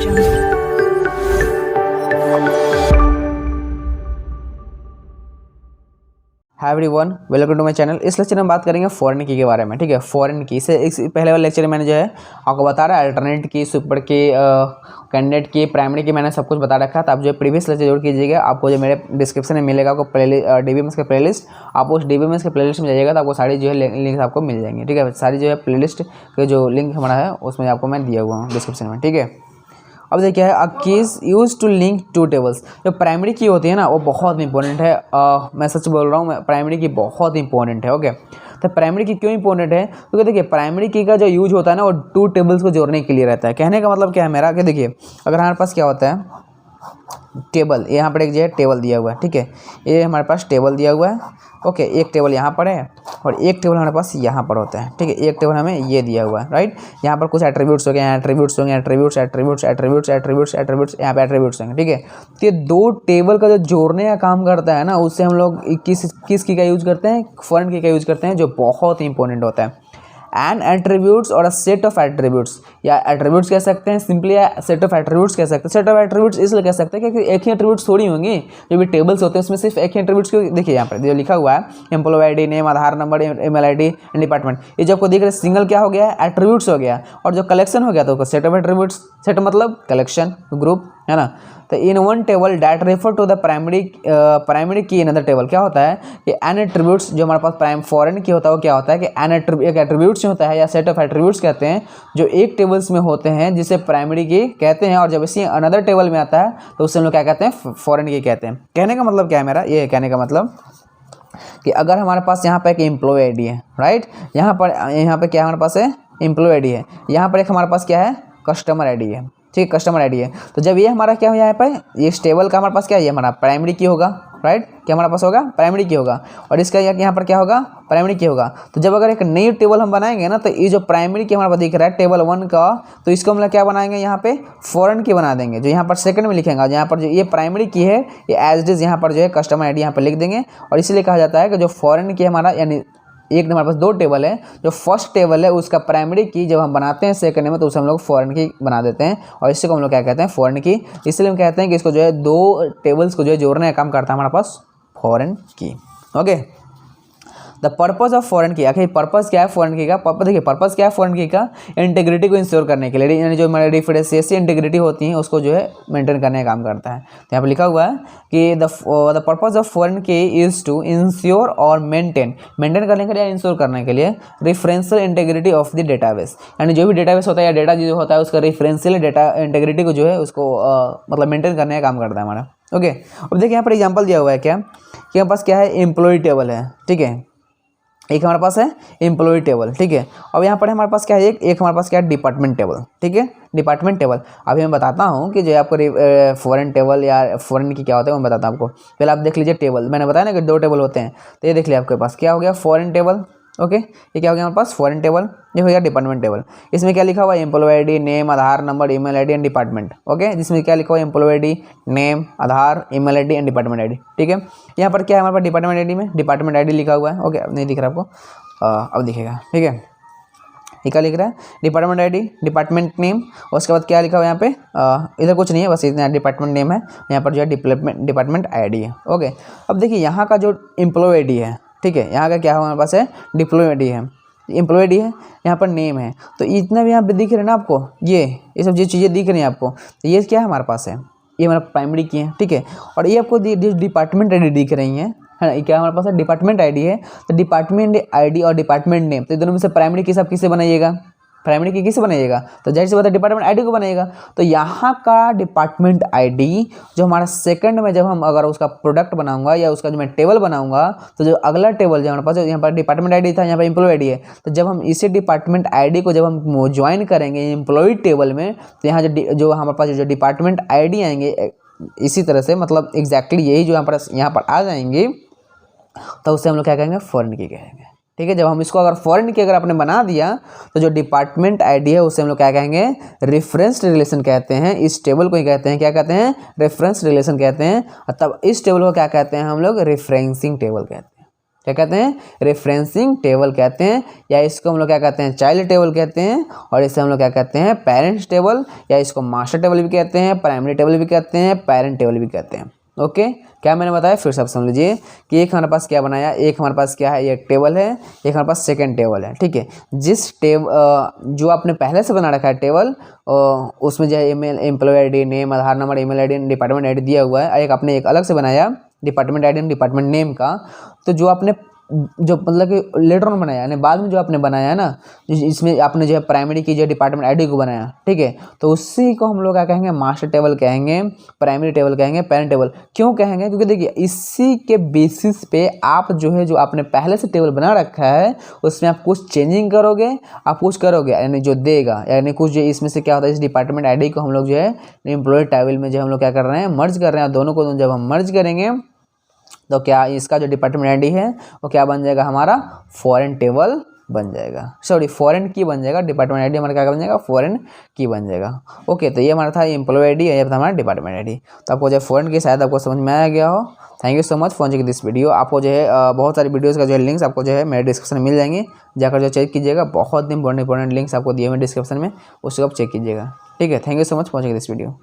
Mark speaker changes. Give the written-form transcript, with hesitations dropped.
Speaker 1: Hi everyone, welcome to my channel. इस lecture में हम बात करेंगे फॉरेन की के बारे में। ठीक है, फॉरेन की से पहले वाले लेक्चर में मैंने जो है आपको बता रहा है अल्टरनेट की, सुपर की, कैंडिडेट की, प्राइमरी की, मैंने सब कुछ बता रखा है। तो आप जो प्रीवियस लेक्चर जरूर कीजिएगा। आपको जो मेरे डिस्क्रिप्शन में मिलेगा आपको DBMS का प्लेलिस्ट, आप उस DBMS के प्लेलिस्ट में जाइएगा तो आपको सारी जो है लिंक आपको मिल जाएंगे। ठीक है, सारी जो है प्लेलिस्ट के जो लिंक हमारा है उसमें आपको मैं दिया हुआ हूँ डिस्क्रिप्शन में। ठीक है, अब देखिए a keys use to link two tables. जो प्राइमरी की होती है ना वो बहुत इंपॉर्टेंट है। मैं सच बोल रहा हूँ, प्राइमरी की बहुत इंपॉर्टेंट है। ओके, तो प्राइमरी की क्यों इंपॉर्टेंट है? क्योंकि देखिए प्राइमरी की का जो यूज होता है ना वो टू टेबल्स को जोड़ने के लिए रहता है। कहने का मतलब क्या है मेरा कि देखिए अगर हमारे पास क्या होता है टेबल, यहाँ पर एक जो है टेबल दिया हुआ है। ठीक है, ये हमारे पास टेबल दिया हुआ है। ओके, एक टेबल यहाँ पर है और एक टेबल हमारे पास यहाँ पर होता है। ठीक है, एक टेबल हमें ये दिया हुआ है, राइट। यहाँ पर कुछ एट्रीब्यूट्स हो गए, यहाँ एट्रीब्यूट्स होंगे, attributes attributes attributes attributes attributes, यहाँ पे एट्रीब्यूट्स होंगे। ठीक है, तो ये दो टेबल का जो जोड़ने का काम करता है ना, उससे हम लोग किस की का यूज़ करते हैं? फॉरेन की का यूज़ करते हैं, जो बहुत ही इंपॉर्टेंट होता है। एन एट्रीब्यूट्स और अ सेट ऑफ एट्रीब्यूट्स, या एट्रीब्यूट्स कह सकते हैं सिंपली, या सेट ऑफ एट्रीब्यूट्स कह सकते हैं। सेट ऑफ एट्रीब्यूट्स इसलिए कह सकते हैं क्योंकि एक ही एट्रीब्यूट्स थोड़ी होंगी। जो भी टेबल्स होते हैं उसमें सिर्फ एक ही एट्रीब्यूट्स को देखिए यहाँ पर जो लिखा हुआ है employee ID, name, Aadhaar number, email ID and department, ये जो आपको दिख रहा है सिंगल क्या हो गया है? एट्रीब्यूट्स हो गया। और जो कलेक्शन हो गया तो सेट ऑफ एट्रीब्यूट्स, सेट मतलब कलेक्शन, ग्रुप, है ना। तो in one table that refer to the primary key in other table क्या होता है कि एन एट्रीब्यूट्स, जो हमारे पास फॉरेन की होता है वो क्या होता है कि एक एट्रीब्यूट्स होता है या सेट ऑफ एट्रीब्यूट्स कहते हैं जो एक टेबल्स में होते हैं जिसे प्राइमरी की कहते हैं। और जब इसी अनदर टेबल में आता है तो उससे हम लोग क्या कहते हैं? फॉरेन की कहते हैं। कहने का मतलब क्या है मेरा? ये कहने का मतलब कि अगर हमारे पास यहाँ पर एक एम्प्लॉय आईडी है, राइट, यहाँ पे क्या हमारे पास है? एम्प्लॉय आईडी है। यहाँ पर एक हमारे पास क्या है? कस्टमर आईडी है। ठीक है, कस्टमर आईडी है। तो जब ये हमारा क्या हो यहाँ पर ये टेबल का हमारे पास क्या है? ये हमारा प्राइमरी की होगा, राइट। क्या हमारे पास होगा? प्राइमरी की होगा। और इसका यहाँ पर क्या होगा? प्राइमरी की होगा। तो जब अगर एक नई टेबल हम बनाएंगे ना, तो ये जो प्राइमरी की हमारे पास दिख रहा है टेबल 1 का, तो इसको हम लोग क्या बनाएंगे? यहाँ पे फॉरेन की बना देंगे। जो यहाँ पर सेकंड में लिखेंगे, यहाँ पर जो ये प्राइमरी की है ये एज इट इज यहाँ पर जो है कस्टमर आईडी यहाँ पर लिख देंगे। और इसीलिए कहा जाता है कि जो फॉरेन की हमारा, यानी एक हमारे पास दो टेबल है, जो फर्स्ट टेबल है उसका प्राइमरी की जब हम बनाते हैं सेकंड में तो उसे हम लोग फॉरेन की बना देते हैं। और इसी को हम लोग क्या कहते हैं? फॉरेन की। इसलिए हम कहते हैं कि इसको जो है दो टेबल्स को जो है जोड़ने का काम करता है हमारे पास फॉरेन की। Okay, the purpose of foreign की, आखिर पर्पज क्या है फॉरेन की का? देखिए पर्पज क्या है फॉरेन की का? इंटीग्रिटी को इंश्योर करने के लिए, यानी जो हमारे डिफरेंशिएशन इंटीग्रिटी होती है उसको जो है मेंटेन करने का काम करता है। तो यहाँ पर लिखा हुआ है कि द पर्पज ऑफ फॉरेन की इज टू इंश्योर और मेंटेन करने के लिए, इंश्योर करने के लिए referential integrity of the database, यानी जो भी डेटाबेस होता है या डेटा जो होता है उसका रेफरेंशियल डेटा इंटीग्रिटी को जो है उसको मतलब मेंटेन करने का काम करता है हमारा। ओके, अब देखिए यहाँ पर एग्जाम्पल दिया हुआ है क्या कि हमारे पास क्या है? एम्प्लॉय टेबल है। ठीक है, एक हमारे पास है एम्प्लॉय टेबल। ठीक है, अब यहाँ पर हमारे पास क्या है? एक हमारे पास क्या है? Department table. ठीक है, डिपार्टमेंट टेबल। अभी मैं बताता हूँ कि जो आपको फॉरेन टेबल या फॉरेन की क्या होता है मैं बताता हूँ आपको। पहले आप देख लीजिए टेबल, मैंने बताया ना कि दो टेबल होते हैं। तो ये देख लिया आपके पास क्या हो गया? Foreign table. ओके, ये क्या हो गया हमारे पास? Foreign table. ये हो गया डिपार्टमेंट टेबल। इसमें क्या लिखा हुआ है? Employee ID, name, Aadhaar number, email ID and department. Okay, जिसमें क्या लिखा हुआ है? Employee ID, name, Aadhaar, email ID and department ID. ठीक है, यहाँ पर क्या है हमारे पास? डिपार्टमेंट आईडी में डिपार्टमेंट आईडी लिखा हुआ है। ओके, नहीं दिख रहा आपको? अब दिखेगा। ठीक है, ये क्या लिख रहा है? डिपार्टमेंट आईडी, डिपार्टमेंट नेम, और उसके बाद क्या लिखा हुआ है यहाँ पे? इधर कुछ नहीं है, बस इतना डिपार्टमेंट नेम है। यहाँ पर जो है डिपार्टमेंट आईडी है। ओके, अब देखिए यहाँ का जो एम्प्लॉय आईडी है, ठीक है, यहाँ का क्या हमारे पास है? डिप्लॉय आईडी है, एम्प्लॉय आईडी है, यहाँ पर नेम है। तो इतना भी यहाँ पे दिख रहा है ना आपको, ये सब जो चीज़ें दिख रही हैं आपको, तो ये क्या है हमारे पास है? ये हमारा प्राइमरी की है। ठीक है, और ये आपको डिपार्टमेंट आईडी दिख रही है ना, क्या हमारे पास है? डिपार्टमेंट आईडी है। तो डिपार्टमेंट आईडी और डिपार्टमेंट नेम, तो दोनों में से प्राइमरी की सब किसे बनाइएगा? प्राइमरी की किसे बनाइएगा? तो जाहिर सी बात है डिपार्टमेंट आईडी को बनाइएगा। तो यहाँ का डिपार्टमेंट आईडी जो हमारा सेकंड में जब हम अगर उसका प्रोडक्ट बनाऊंगा या उसका जो मैं टेबल बनाऊंगा, तो जो अगला टेबल जो हमारे पास यहाँ पर डिपार्टमेंट आईडी था, यहाँ पर एम्प्लॉय आईडी है, तो जब हम इसी डिपार्टमेंट आईडी को जब हम ज्वाइन करेंगे एम्प्लॉय टेबल में, तो यहाँ जो हमारे पास जो डिपार्टमेंट आईडी आएंगे इसी तरह से, मतलब एग्जैक्टली यही जो यहाँ पर आ जाएंगे, तो उससे हम लोग क्या कहेंगे? फॉरेन की कहेंगे। ठीक है, जब हम इसको अगर फॉरेन की अगर आपने बना दिया तो जो डिपार्टमेंट आईडी है उससे हम लोग क्या कहेंगे? रेफरेंस रिलेशन कहते हैं। इस टेबल को ही कहते हैं, क्या कहते हैं? रेफरेंस रिलेशन कहते हैं। और तब इस टेबल को क्या कहते हैं हम लोग? रेफरेंसिंग टेबल कहते हैं। क्या कहते हैं, रेफरेंसिंग टेबल कहते हैं, या इसको हम लोग क्या कहते हैं, चाइल्ड टेबल कहते हैं, और इसे हम लोग क्या कहते हैं, पेरेंट्स टेबल, या इसको मास्टर टेबल भी कहते हैं, प्राइमरी टेबल भी कहते हैं, पेरेंट टेबल भी कहते हैं। ओके, क्या मैंने बताया फिर सब समझ लीजिए कि एक हमारे पास क्या बनाया, एक हमारे पास क्या है, एक टेबल है, एक हमारे पास सेकंड टेबल है। ठीक है, जिस जो आपने पहले से बना रखा है टेबल, उसमें जो है email, employ ID, name, Aadhaar number, email ID, department ID दिया हुआ है। एक आपने एक अलग से बनाया डिपार्टमेंट आईडी, डिपार्टमेंट नेम का। तो जो आपने जो मतलब कि लेटर ऑन बनाया, यानी बाद में जो आपने बनाया है ना, इसमें आपने जो है प्राइमरी की जो डिपार्टमेंट आईडी को बनाया, ठीक है, तो उसी को हम लोग क्या कहेंगे, मास्टर टेबल कहेंगे, प्राइमरी टेबल कहेंगे, पेरेंट टेबल। क्यों कहेंगे, क्योंकि देखिए इसी के बेसिस पे आप जो है, जो आपने पहले से टेबल बना रखा है उसमें आप कुछ चेंजिंग करोगे, आप कुछ करोगे, यानी जो देगा, यानी कुछ जो इसमें से क्या होता है, इस डिपार्टमेंट आईडी को हम लोग जो है एम्प्लॉय टेबल में जो हम लोग क्या कर रहे हैं, मर्ज कर रहे हैं। दोनों को जब हम मर्ज करेंगे तो क्या इसका जो डिपार्टमेंट आईडी है वो क्या बन जाएगा, हमारा फॉरेन टेबल बन जाएगा, सॉरी फॉरेन की बन जाएगा। डिपार्टमेंट आईडी हमारा क्या बन जाएगा, फॉरेन की बन जाएगा। ओके, तो ये हमारा था एम्प्लॉय आईडी, ये था हमारा डिपार्टमेंट आईडी। तो आपको जो है फॉरेन की शायद आपको समझ में आ गया हो। Thank you so much for watching this video. आपको जो है बहुत सारी वीडियोज़ का जो है लिंक्स आपको जो है मेरे डिस्क्रिप्शन में मिल जाएंगे, जाकर जो चेक कीजिएगा। बहुत इंपॉर्टेंट लिंक्स आपको दिए हुए डिस्क्रिप्शन में, उसको आप चेक कीजिएगा। ठीक है, thank you so much for watching this video.